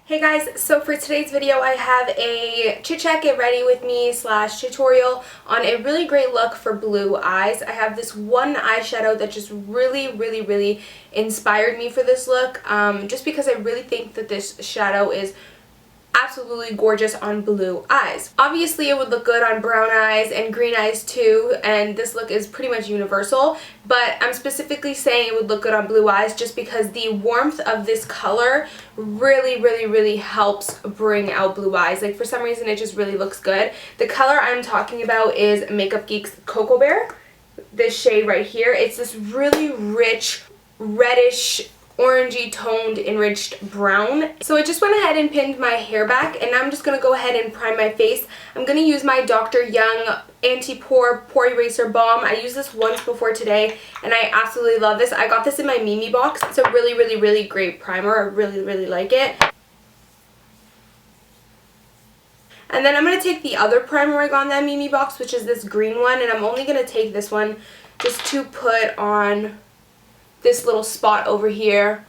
Hey guys, so for today's video I have a chit chat get ready with me / tutorial on a really great look for blue eyes. I have this one eyeshadow that just really inspired me for this look, just because I really think that this shadow is absolutely gorgeous on blue eyes. Obviously it would look good on brown eyes and green eyes too, and this look is pretty much universal, but I'm specifically saying it would look good on blue eyes just because the warmth of this color really helps bring out blue eyes. Like, for some reason it just really looks good. The color I'm talking about is Makeup Geek's Cocoa Bear, this shade right here. It's this really rich reddish orangey toned enriched brown. So I just went ahead and pinned my hair back, and now I'm just going to go ahead and prime my face. I'm going to use my Dr. Young Anti-Pore Pore Eraser Balm. I used this once before today and I absolutely love this. I got this in my Mimi box. It's a really great primer. I really like it. And then I'm going to take the other primer I got in that Mimi box, which is this green one, and I'm only going to take this one just to put on this little spot over here,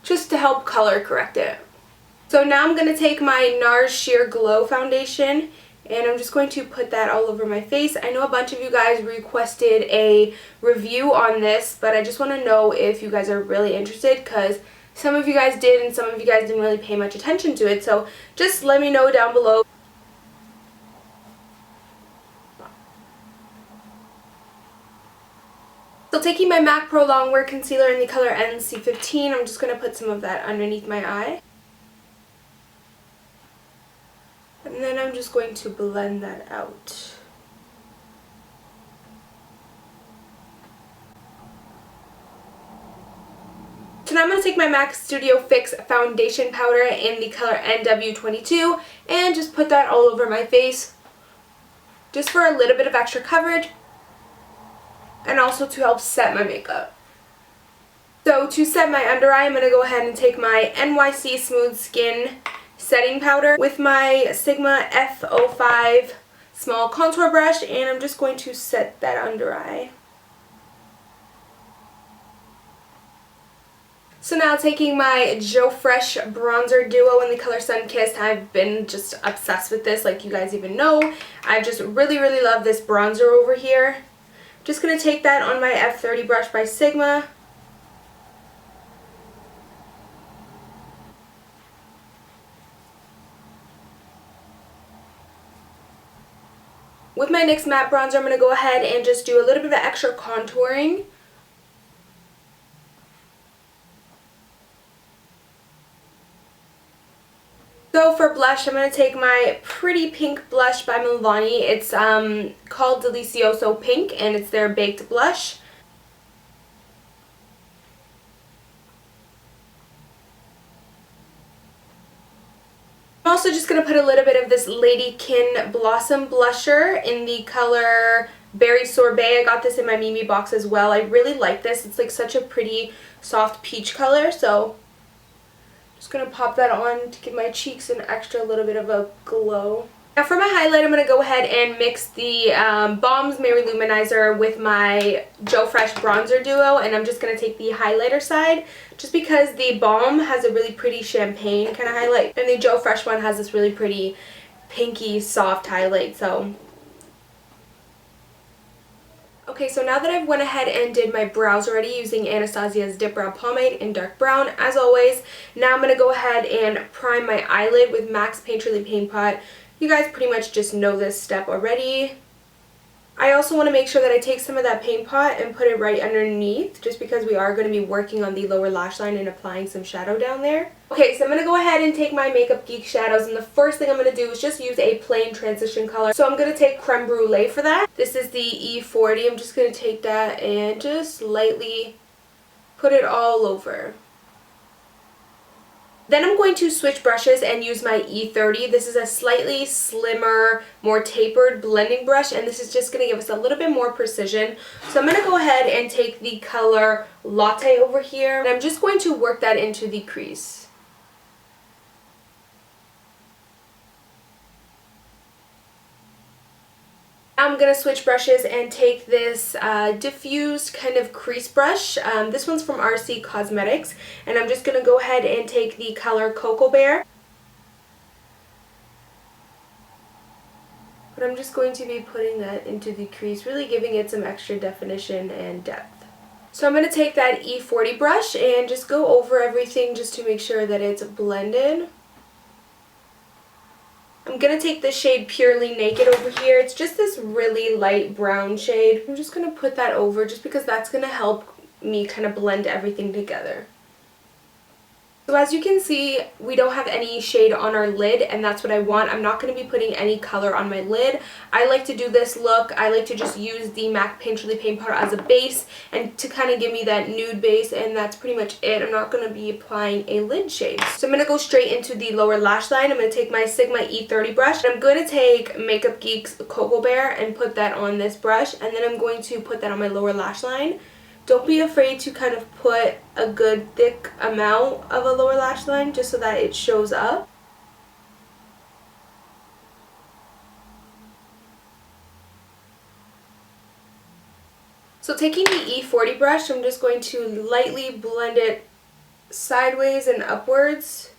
just to help color correct it. So now I'm going to take my NARS Sheer Glow foundation and I'm just going to put that all over my face. I know a bunch of you guys requested a review on this, but I just want to know if you guys are really interested, because some of you guys did and some of you guys didn't really pay much attention to it, so just let me know down below. So taking my MAC Pro Longwear Concealer in the color NC15, I'm just going to put some of that underneath my eye. And then I'm just going to blend that out. So now I'm going to take my MAC Studio Fix Foundation Powder in the color NW22 and just put that all over my face, just for a little bit of extra coverage, and also to help set my makeup. So to set my under eye, I'm going to go ahead and take my NYC Smooth Skin Setting Powder with my Sigma F05 small contour brush, and I'm just going to set that under eye. So now taking my Joe Fresh Bronzer Duo in the color Sunkissed. I've been just obsessed with this, like you guys even know. I just really love this bronzer over here. Just going to take that on my F30 brush by Sigma. With my NYX Matte Bronzer, I'm going to go ahead and just do a little bit of extra contouring. So for blush, I'm going to take my pretty pink blush by Milani. It's called Delicioso Pink, and it's their baked blush. I'm also just going to put a little bit of this LadyKin Blossom Blusher in the color Berry Sorbet. I got this in my Mimi box as well. I really like this. It's like such a pretty soft peach color, so just going to pop that on to give my cheeks an extra little bit of a glow. Now for my highlight, I'm going to go ahead and mix the Balm's Mary Loumanizer with my Joe Fresh Bronzer Duo, and I'm just going to take the highlighter side just because the Balm has a really pretty champagne kind of highlight and the Joe Fresh one has this really pretty pinky soft highlight. So okay, so now that I've went ahead and did my brows already using Anastasia's Dip Brow Pomade in dark brown, as always, now I'm going to go ahead and prime my eyelid with MAC's Painterly Paint Pot. You guys pretty much just know this step already. I also want to make sure that I take some of that paint pot and put it right underneath, just because we are going to be working on the lower lash line and applying some shadow down there. Okay, so I'm going to go ahead and take my Makeup Geek shadows, and the first thing I'm going to do is just use a plain transition color. So I'm going to take Creme Brûlée for that. This is the E40. I'm just going to take that and just lightly put it all over. Then I'm going to switch brushes and use my E30. This is a slightly slimmer, more tapered blending brush, and this is just going to give us a little bit more precision. So I'm going to go ahead and take the color Latte over here, and I'm just going to work that into the crease. I'm going to switch brushes and take this diffused kind of crease brush. This one's from RC Cosmetics, and I'm just going to go ahead and take the color Cocoa Bear. But I'm just going to be putting that into the crease, really giving it some extra definition and depth. So I'm going to take that E40 brush and just go over everything just to make sure that it's blended. I'm going to take the shade Purely Naked over here. It's just this really light brown shade. I'm just going to put that over just because that's going to help me kind of blend everything together. So as you can see, we don't have any shade on our lid, and that's what I want. I'm not going to be putting any color on my lid. I like to do this look. I like to just use the MAC Painterly Paint Powder as a base and to kind of give me that nude base, and that's pretty much it. I'm not going to be applying a lid shade. So I'm going to go straight into the lower lash line. I'm going to take my Sigma E30 brush, and I'm going to take Makeup Geek's Cocoa Bear and put that on this brush, and then I'm going to put that on my lower lash line. Don't be afraid to kind of put a good thick amount of a lower lash line just so that it shows up. So taking the E40 brush, I'm just going to lightly blend it sideways and upwards.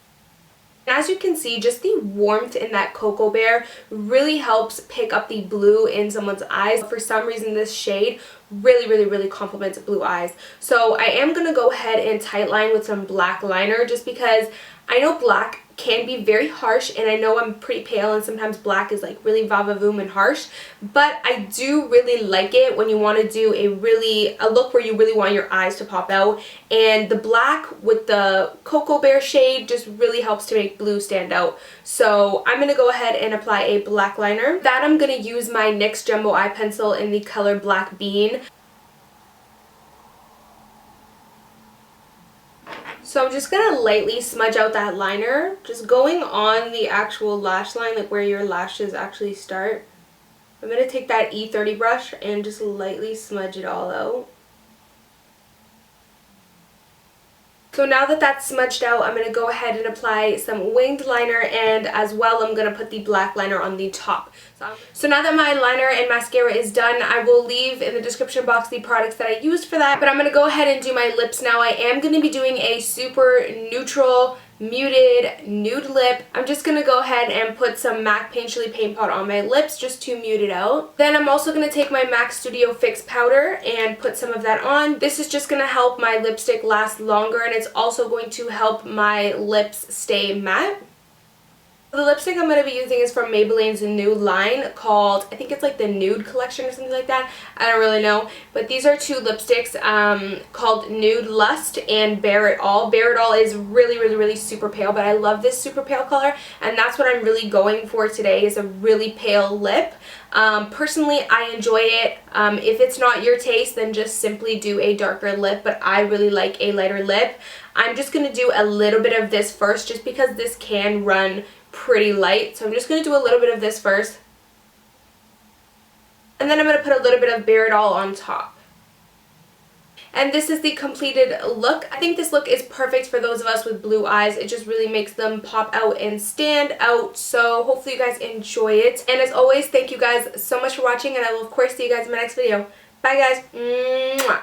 As you can see, just the warmth in that Cocoa Bear really helps pick up the blue in someone's eyes. For some reason, this shade really complements blue eyes. So I am going to go ahead and tightline with some black liner just because I know black can be very harsh, and I know I'm pretty pale and sometimes black is like really va-va-voom and harsh, but I do really like it when you want to do a look where you really want your eyes to pop out, and the black with the Cocoa Bear shade just really helps to make blue stand out. So I'm going to go ahead and apply a black liner. That I'm going to use my NYX Jumbo Eye Pencil in the color Black Bean. So I'm just going to lightly smudge out that liner, just going on the actual lash line, like where your lashes actually start. I'm going to take that E30 brush and just lightly smudge it all out. So now that that's smudged out, I'm going to go ahead and apply some winged liner, and as well I'm going to put the black liner on the top. So now that my liner and mascara is done, I will leave in the description box the products that I used for that. But I'm going to go ahead and do my lips now. I am going to be doing a super neutral, muted nude lip. I'm just going to go ahead and put some MAC Painterly Paint Pot on my lips just to mute it out. Then I'm also going to take my MAC Studio Fix powder and put some of that on. This is just going to help my lipstick last longer, and it's also going to help my lips stay matte. The lipstick I'm going to be using is from Maybelline's new line called, I think it's like the Nude collection or something like that. I don't really know. But these are two lipsticks called Nude Lust and Bare It All. Bare It All is really super pale, but I love this super pale color, and that's what I'm really going for today, is a really pale lip. Personally, I enjoy it. If it's not your taste, then just simply do a darker lip, but I really like a lighter lip. I'm just going to do a little bit of this first just because this can run pretty light. So I'm just going to do a little bit of this first. And then I'm going to put a little bit of Bare It All on top. And this is the completed look. I think this look is perfect for those of us with blue eyes. It just really makes them pop out and stand out. So hopefully you guys enjoy it. And as always, thank you guys so much for watching, and I will of course see you guys in my next video. Bye guys. Mwah.